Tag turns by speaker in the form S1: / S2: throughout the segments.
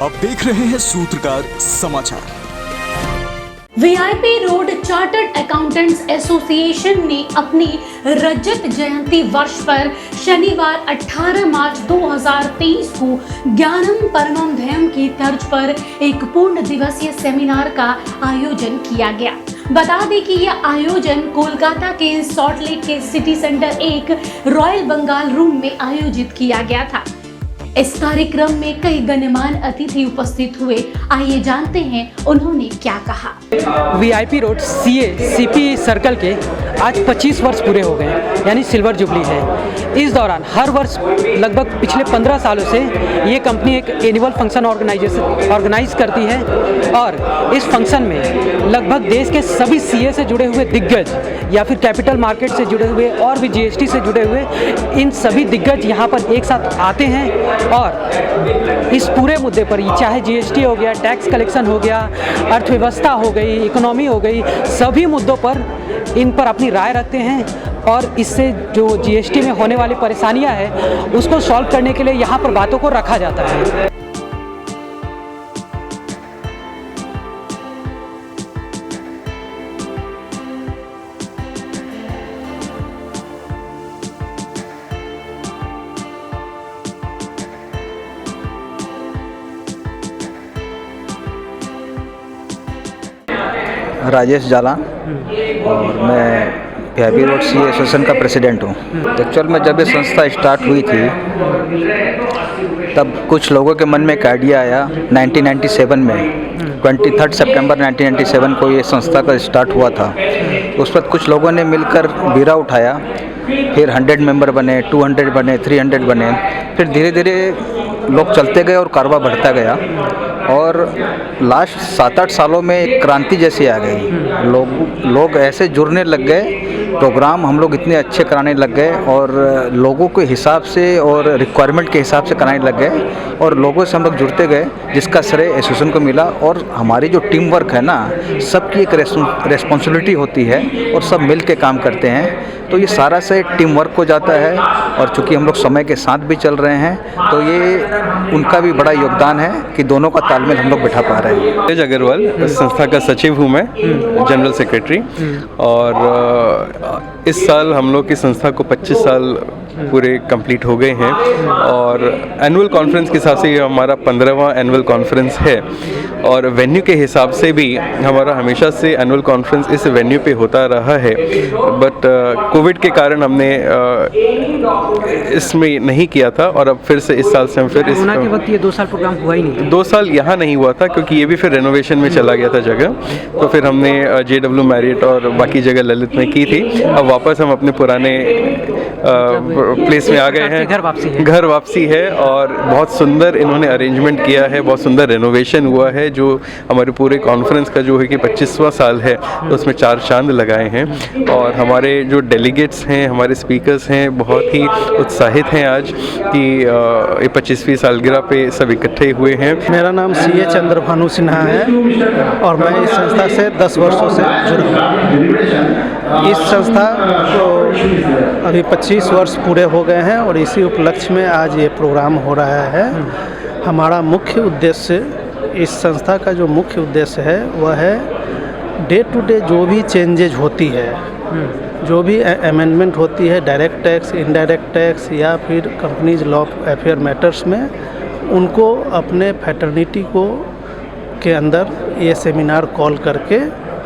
S1: आप देख रहे हैं सूत्रकार समाचार।
S2: VIP road chartered accountants association ने अपनी रजत जयंती वर्ष पर शनिवार 18 मार्च 2023 को ज्ञानम परमम ध्येयम की तर्ज पर एक पूर्ण दिवसीय सेमिनार का आयोजन किया गया। बता दें कि यह आयोजन कोलकाता के सॉल्ट लेक के सिटी सेंटर एक रॉयल बंगाल रूम में आयोजित किया गया था। इस कार्यक्रम में कई गणमान्य अतिथि उपस्थित हुए। आइए जानते हैं उन्होंने क्या कहा।
S3: वीआईपी रोड सीपी सर्कल के आज 25 वर्ष पूरे हो गए, यानी सिल्वर जुबली है। इस दौरान हर वर्ष लगभग पिछले 15 सालों से ये कंपनी एक एनुअल फंक्शन ऑर्गेनाइज करती है और इस फंक्शन में लगभग देश के सभी सीए से जुड़े हुए दिग्गज या फिर कैपिटल मार्केट से जुड़े हुए और भी जीएसटी से जुड़े हुए इन सभी दिग्गज यहाँ पर एक साथ आते हैं और इस पूरे मुद्दे पर, चाहे जीएसटी हो गया, टैक्स कलेक्शन हो गया, अर्थव्यवस्था हो गई, इकोनॉमी हो गई, सभी मुद्दों पर इन पर अपनी राय रखते हैं और इससे जो जीएसटी में होने वाली परेशानियां हैं उसको सॉल्व करने के लिए यहाँ पर बातों को रखा जाता है।
S4: राजेश जाला और मैं वीआईपी रोड सी एसोसिएशन का प्रेसिडेंट हूँ। एक्चुअल में जब ये संस्था स्टार्ट हुई थी तब कुछ लोगों के मन में एक आइडिया आया 1997 में 23 सितंबर 1997 को ये संस्था का स्टार्ट हुआ था। उस पर कुछ लोगों ने मिलकर बीरा उठाया, फिर 100 मेंबर बने, 200 बने, 300 बने, फिर धीरे धीरे लोग चलते गए और कारोबार बढ़ता गया और लास्ट 7-8 सालों में एक क्रांति जैसी आ गई। लोग ऐसे जुड़ने लग गए, प्रोग्राम हम लोग इतने अच्छे कराने लग गए और लोगों के हिसाब से और रिक्वायरमेंट के हिसाब से कराने लग गए और लोगों से हम लोग जुड़ते गए, जिसका श्रेय एसोसिएशन को मिला। और हमारी जो टीम वर्क है ना, सबकी एक रेस्पॉन्सिबिलिटी होती है और सब मिल के काम करते हैं, तो ये सारा से टीम वर्क हो जाता है। और चूँकि हम लोग समय के साथ भी चल रहे हैं तो ये उनका भी बड़ा योगदान है कि दोनों का तालमेल हम लोग बिठा पा रहे हैं।
S5: तेज अग्रवाल संस्था का सचिव हूँ मैं, जनरल सेक्रेटरी। और इस साल हम लोग की संस्था को 25 साल पूरे कंप्लीट हो गए हैं और एनुअल कॉन्फ्रेंस के हिसाब से ये हमारा 15वां एनुअल कॉन्फ्रेंस है। और वेन्यू के हिसाब से भी हमारा हमेशा से एनुअल कॉन्फ्रेंस इस वेन्यू पे होता रहा है, बट कोविड के कारण हमने इसमें नहीं किया था और अब फिर से इस साल से हम फिर इस
S3: कोरोना के वक्त ये 2 साल प्रोग्राम हुआ ही नहीं।
S5: 2 साल यहाँ नहीं हुआ था क्योंकि ये भी फिर रेनोवेशन में चला गया था जगह, तो फिर हमने JW मैरियट और बाकी जगह ललित में की थी। अब वापस हम अपने पुराने प्लेस में आ गए हैं। घर वापसी है और बहुत सुंदर इन्होंने अरेंजमेंट किया है, बहुत सुंदर रेनोवेशन हुआ है। जो हमारे पूरे कॉन्फ्रेंस का जो है कि 25वां साल है तो उसमें 4 चांद लगाए हैं और हमारे जो डेलीगेट्स हैं, हमारे स्पीकर्स हैं, बहुत ही उत्साहित हैं आज कि ये 25वीं सालगिरह पे सब इकट्ठे हुए हैं।
S6: मेरा नाम CA चंद्रभानु सिन्हा है और मैं इस संस्था से 10 वर्षों से जुड़ा हूँ। इस संस्था को अभी 25 वर्ष पूरे हो गए हैं और इसी उपलक्ष्य में आज ये प्रोग्राम हो रहा है। हमारा मुख्य उद्देश्य, इस संस्था का जो मुख्य उद्देश्य है वह है डे टू डे जो भी चेंजेज होती है, जो भी अमेंडमेंट होती है डायरेक्ट टैक्स, इनडायरेक्ट टैक्स या फिर कंपनीज लॉ अफेयर मैटर्स में, उनको अपने फैटर्निटी को के अंदर ये सेमिनार कॉल करके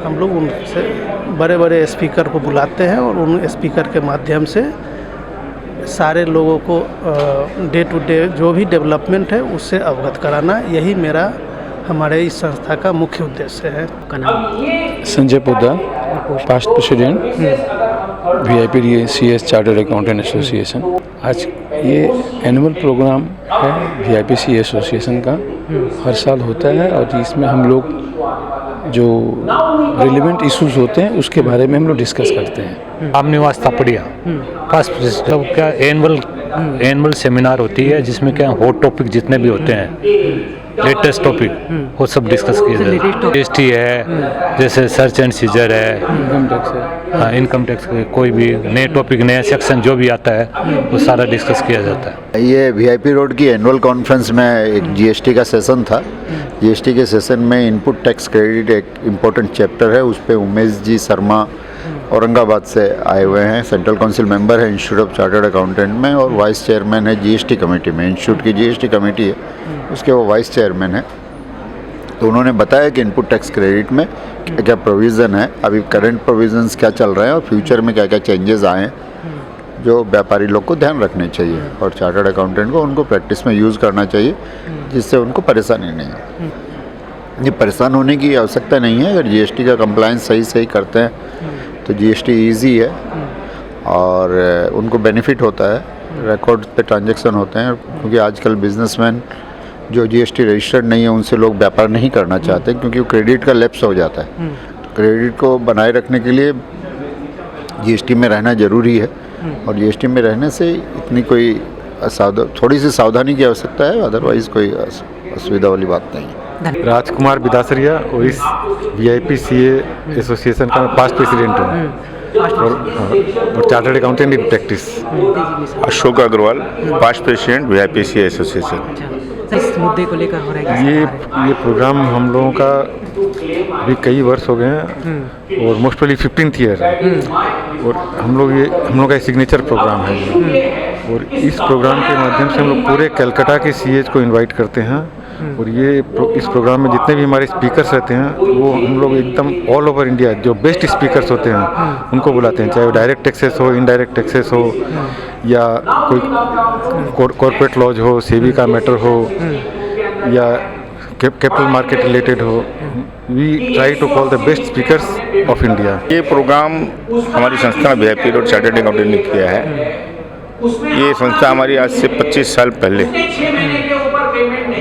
S6: हम लोग उनसे बड़े बड़े स्पीकर को बुलाते हैं और उन स्पीकर के माध्यम से सारे लोगों को डे टू डे जो भी डेवलपमेंट है उससे अवगत कराना, यही मेरा हमारे इस संस्था का मुख्य उद्देश्य है।
S7: Sanjay Poddar, past president VIP CS chartered accountant association. आज ये एनुअल प्रोग्राम है वीआईपी एसोसिएशन का, हर साल होता है और इसमें हम लोग जो रिलेवेंट इश्यूज होते हैं उसके बारे में हम लोग डिस्कस करते हैं।
S8: रामनिवास थापड़िया पास्ट प्रेसिडेंट क्या एनुअल सेमिनार होती है जिसमें क्या हॉट टॉपिक जितने भी होते हैं लेटेस्ट टॉपिक वो सब डिस्कस किया जाता है। GST है, जैसे सर्च एंड सीजर है,
S3: इनकम टैक्स है।
S8: हाँ, इनकम टैक्स के कोई भी नए टॉपिक, नया सेक्शन जो भी आता है वो सारा डिस्कस किया जाता है।
S9: ये VIP रोड की एनुअल कॉन्फ्रेंस में एक GST का सेशन था। GST के सेशन में इनपुट टैक्स क्रेडिट एक इम्पोर्टेंट चैप्टर है, उस पर उमेश जी शर्मा औरंगाबाद से आए हुए हैं। सेंट्रल काउंसिल मेंबर है इंस्टीट्यूट ऑफ चार्टर्ड अकाउंटेंट में और वाइस चेयरमैन है GST कमेटी में। इंस्टीट्यूट की GST कमेटी है, उसके वो वाइस चेयरमैन है। तो उन्होंने बताया कि इनपुट टैक्स क्रेडिट में क्या क्या प्रोविज़न है, अभी करंट प्रोविज़न्स क्या चल रहे हैं और फ्यूचर में क्या क्या चेंजेस आए हैं जो व्यापारी लोग को ध्यान रखने चाहिए और चार्टर्ड अकाउंटेंट को उनको प्रैक्टिस में यूज़ करना चाहिए, जिससे उनको परेशानी नहीं है। ये परेशान होने की आवश्यकता नहीं है। अगर GST का कंप्लायंस सही करते हैं तो GST ईजी है और उनको बेनिफिट होता है, रिकॉर्ड पे ट्रांजैक्शन होते हैं। क्योंकि आजकल बिजनेसमैन जो GST रजिस्टर्ड नहीं है उनसे लोग व्यापार नहीं करना चाहते, क्योंकि वो क्रेडिट का लैप्स हो जाता है। तो क्रेडिट को बनाए रखने के लिए GST में रहना ज़रूरी है और GST में रहने से इतनी कोई थोड़ी सी सावधानी की आवश्यकता है, अदरवाइज़ कोई असुविधा वाली बात नहीं है।
S10: राजकुमार बिदासरिया और इस VIP CA एसोसिएशन का मैं पास्ट प्रेसिडेंट हूँ और chartered accountant in practice.
S11: Ashok Agarwal, past president VIP CA association.
S3: इस मुद्दे को लेकर हो रहा है
S10: ये प्रोग्राम हम लोगों का अभी कई वर्ष हो गए हैं और मोस्ट प्रोबेबली 15th ईयर है और हम लोग का सिग्नेचर प्रोग्राम है ये। और इस प्रोग्राम के माध्यम से हम लोग पूरे कलकत्ता के CAs को इनवाइट करते हैं और इस प्रोग्राम में जितने भी हमारे स्पीकर्स रहते हैं वो हम लोग एकदम ऑल ओवर इंडिया जो बेस्ट स्पीकर्स होते हैं उनको बुलाते हैं, चाहे वो डायरेक्ट टैक्सेस हो, इनडायरेक्ट टैक्सेस हो या कोई कॉर्पोरेट लॉज हो, सेबी का मैटर हो या कैपिटल मार्केट रिलेटेड हो। We try to call the best speakers of India.
S11: ये प्रोग्राम हमारी संस्था VIP रोड चार्टर्ड अकाउंटेंट ने किया है। ये संस्था हमारी आज से 25 साल पहले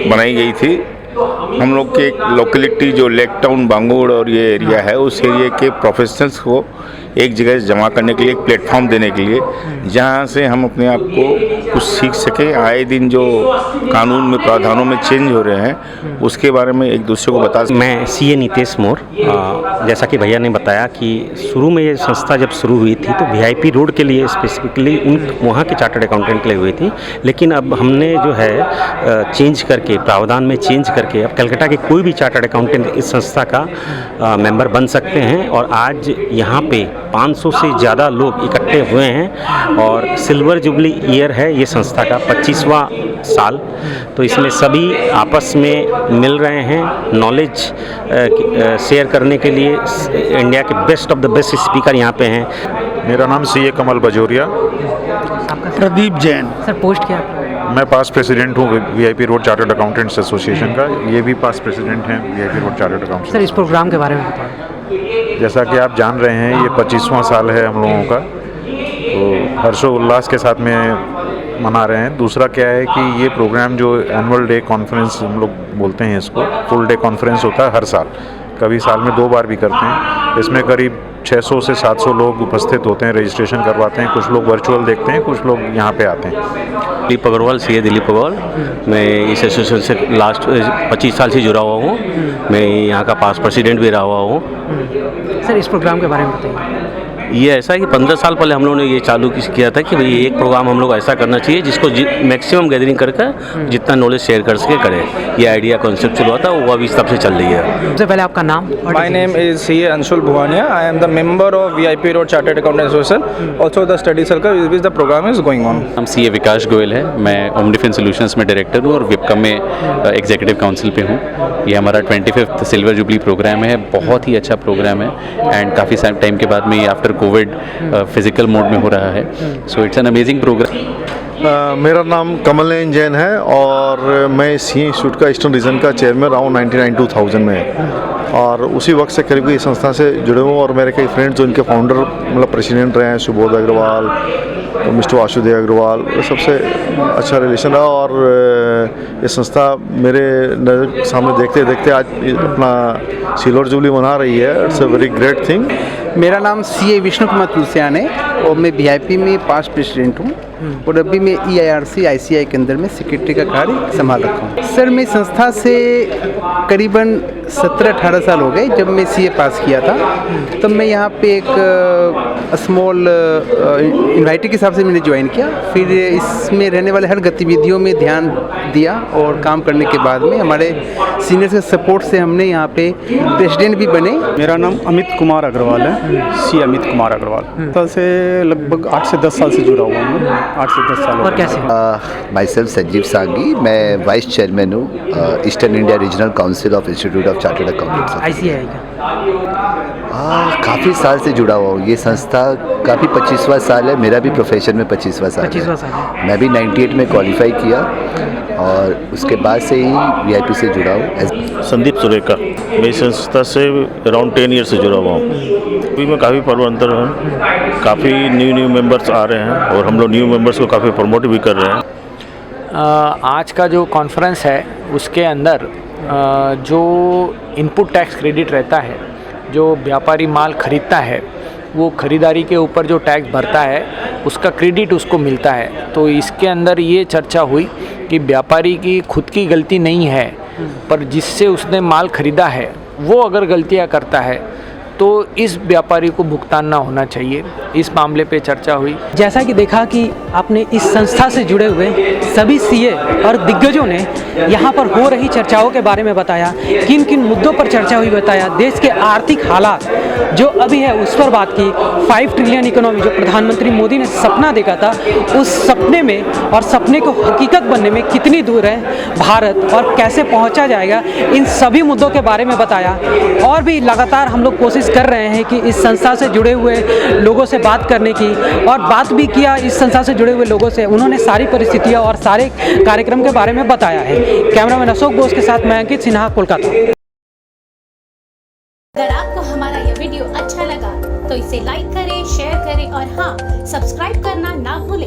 S11: बनाई गई थी। हम लोग के लोकेलिटी जो लेक टाउन बांगूड़ और ये एरिया है, उस एरिया के प्रोफेशनल्स को एक जगह जमा करने के लिए, एक प्लेटफॉर्म देने के लिए, जहाँ से हम अपने आप को कुछ सीख सकें। आए दिन जो कानून में प्रावधानों में चेंज हो रहे हैं उसके बारे में एक दूसरे को बता सकें।
S12: मैं CA नीतेश मोर। जैसा कि भैया ने बताया कि शुरू में ये संस्था जब शुरू हुई थी तो VIP रोड के लिए स्पेसिफिकली वहाँ के चार्टर्ड अकाउंटेंट के लिए हुई थी, लेकिन अब हमने जो है चेंज करके, प्रावधान में चेंज करके अब कलकत्ता के कोई भी चार्टर्ड अकाउंटेंट इस संस्था का मेंबर बन सकते हैं। और आज यहाँ पे 500 से ज़्यादा लोग इकट्ठे हुए हैं और सिल्वर जुबली ईयर है ये संस्था का 25वां साल। तो इसमें सभी आपस में मिल रहे हैं, नॉलेज शेयर करने के लिए इंडिया के best of the best speaker यहाँ पे हैं।
S10: मेरा नाम CA कमल बजोरिया।
S3: आपका
S6: प्रदीप जैन।
S3: सर पोस्ट क्या?
S10: मैं पास्ट प्रेसिडेंट हूँ VIP road chartered accountants association का। ये भी पास्ट प्रेसिडेंट हैं VIP road chartered accountants.
S3: Sir इस प्रोग्राम के बारे में बताएं।
S10: जैसा कि आप जान रहे हैं ये 25वां साल है हम लोगों का, तो हर्षोल्लास के साथ में मना रहे हैं। दूसरा क्या है कि ये प्रोग्राम जो एनुअल डे कॉन्फ्रेंस हम लोग बोलते हैं इसको, फुल डे कॉन्फ्रेंस होता है हर साल, कभी साल में 2 बार भी करते हैं। इसमें करीब 600 से 700 लोग उपस्थित होते हैं, रजिस्ट्रेशन करवाते हैं। कुछ लोग वर्चुअल देखते हैं, कुछ लोग यहाँ पे आते हैं।
S12: दिलीप अग्रवाल, CA दिलीप अग्रवाल। मैं इस एसोसिएशन से लास्ट 25 साल से जुड़ा हुआ हूँ। मैं यहाँ का पास्ट प्रेसिडेंट भी रहा हुआ हूँ।
S3: सर इस प्रोग्राम के बारे में बताइए।
S12: ये ऐसा है कि 15 साल पहले हम लोगों ने ये चालू किया था कि भाई एक प्रोग्राम हम लोग ऐसा करना चाहिए जिसको मैक्सिमम गैदरिंग करके जितना नॉलेज शेयर कर सके करें। ये आइडिया कॉन्सेप्ट शुरू हुआ था, वो अभी तब से चल रही है।
S3: सबसे पहले आपका नाम?
S13: My name is CA Anshul Bhuwania. I am the member of VIP road chartered accountant association, also the study circle which the program is going on.
S14: हम CA विकास गोयल है। मैं होम डिफेंस सॉल्यूशंस में डायरेक्टर हूँ और विपकम में एग्जीक्यूटिव काउंसिल पे हूँ। ये हमारा 25th सिल्वर जुबली प्रोग्राम है। बहुत ही अच्छा प्रोग्राम है एंड काफ़ी टाइम के बाद में आफ्टर कोविड फिजिकल मोड में हो रहा है। So it's an amazing program.
S10: मेरा नाम कमल जैन है और मैं CA इंस्टीट्यूट का ईस्टर्न रीजन का चेयरमैन रहा हूँ 1999-2000 में और उसी वक्त से करीब इस संस्था से जुड़े हुए और मेरे कई फ्रेंड्स जो इनके फाउंडर मतलब प्रेसिडेंट रहे हैं, सुबोध अग्रवाल, मिस्टर वासुदेव अग्रवाल, सबसे अच्छा रिलेशन रहा और ये संस्था मेरे नज़र सामने देखते देखते आज अपना सिल्वर जुबली मना रही है। It's a very great thing.
S6: मेरा नाम CA विष्णु कुमार तुलसियान है और मैं VIP में पास्ट प्रेसिडेंट हूँ। और अभी मैं EIRC ICI के अंदर में सेक्रेटरी का कार्य संभाल रखा हूँ। सर मैं संस्था से करीबन 17-18 साल हो गए। जब मैं CA पास किया था तब मैं यहाँ पे एक स्मॉल इन्वाइटी के हिसाब से मैंने ज्वाइन किया। फिर इसमें रहने वाले हर गतिविधियों में ध्यान दिया और काम करने के बाद में हमारे सीनियर्स के सपोर्ट से हमने यहाँ पे प्रेसिडेंट भी बने।
S15: मेरा नाम अमित कुमार अग्रवाल है, C अमित कुमार अग्रवाल। साल से लगभग 8 से 10 साल से जुड़ा हुआ हूँ, 8 से 10 साल।
S3: और कैसे?
S16: माई सेल्फ संजीव सांगी, मैं वाइस चेयरमैन हूँ eastern India regional council of institute of chartered accountants.
S3: ICI का
S16: काफ़ी साल से जुड़ा हुआ हूँ। ये संस्था काफ़ी 25वां साल है, मेरा भी प्रोफेशन में 25वां साल है। मैं भी 98 में क्वालिफाई किया और उसके बाद से ही VIP से जुड़ा हूँ।
S17: संदीप सुरेखा, मैं इस संस्था से अराउंड 10 ईयर से जुड़ा हुआ हूँ। अभी में काफ़ी परिवर्तन है, काफ़ी न्यू मेंबर्स आ रहे हैं और हम लोग न्यू मेंबर्स को काफ़ी प्रमोट भी कर रहे हैं।
S18: आज का जो कॉन्फ्रेंस है उसके अंदर जो इनपुट टैक्स क्रेडिट रहता है, जो व्यापारी माल खरीदता है वो खरीदारी के ऊपर जो टैक्स भरता है उसका क्रेडिट उसको मिलता है। तो इसके अंदर ये चर्चा हुई कि व्यापारी की खुद की गलती नहीं है, पर जिससे उसने माल खरीदा है वो अगर गलतियां करता है तो इस व्यापारी को भुगतान ना होना चाहिए। इस मामले पे चर्चा हुई।
S3: जैसा कि देखा कि आपने इस संस्था से जुड़े हुए सभी CA और दिग्गजों ने यहाँ पर हो रही चर्चाओं के बारे में बताया, किन किन मुद्दों पर चर्चा हुई बताया, देश के आर्थिक हालात जो अभी है उस पर बात की, 5 ट्रिलियन इकोनॉमी जो प्रधानमंत्री मोदी ने सपना देखा था उस सपने में और सपने को हकीकत बनने में कितनी दूर है भारत और कैसे पहुँचा जाएगा, इन सभी मुद्दों के बारे में बताया। और भी लगातार हम लोग कोशिश कर रहे हैं कि इस संस्था से जुड़े हुए लोगों से बात करने की, और बात भी किया इस संस्था से जुड़े हुए लोगों से। उन्होंने सारी परिस्थितियां और सारे कार्यक्रम के बारे में बताया है। कैमरामैन अशोक बोस के साथ मैं अंकित सिन्हा, कोलकाता।
S2: अगर आपको हमारा यह वीडियो अच्छा लगा तो इसे लाइक करें, शेयर करें और हाँ, सब्सक्राइब करना ना भूलें।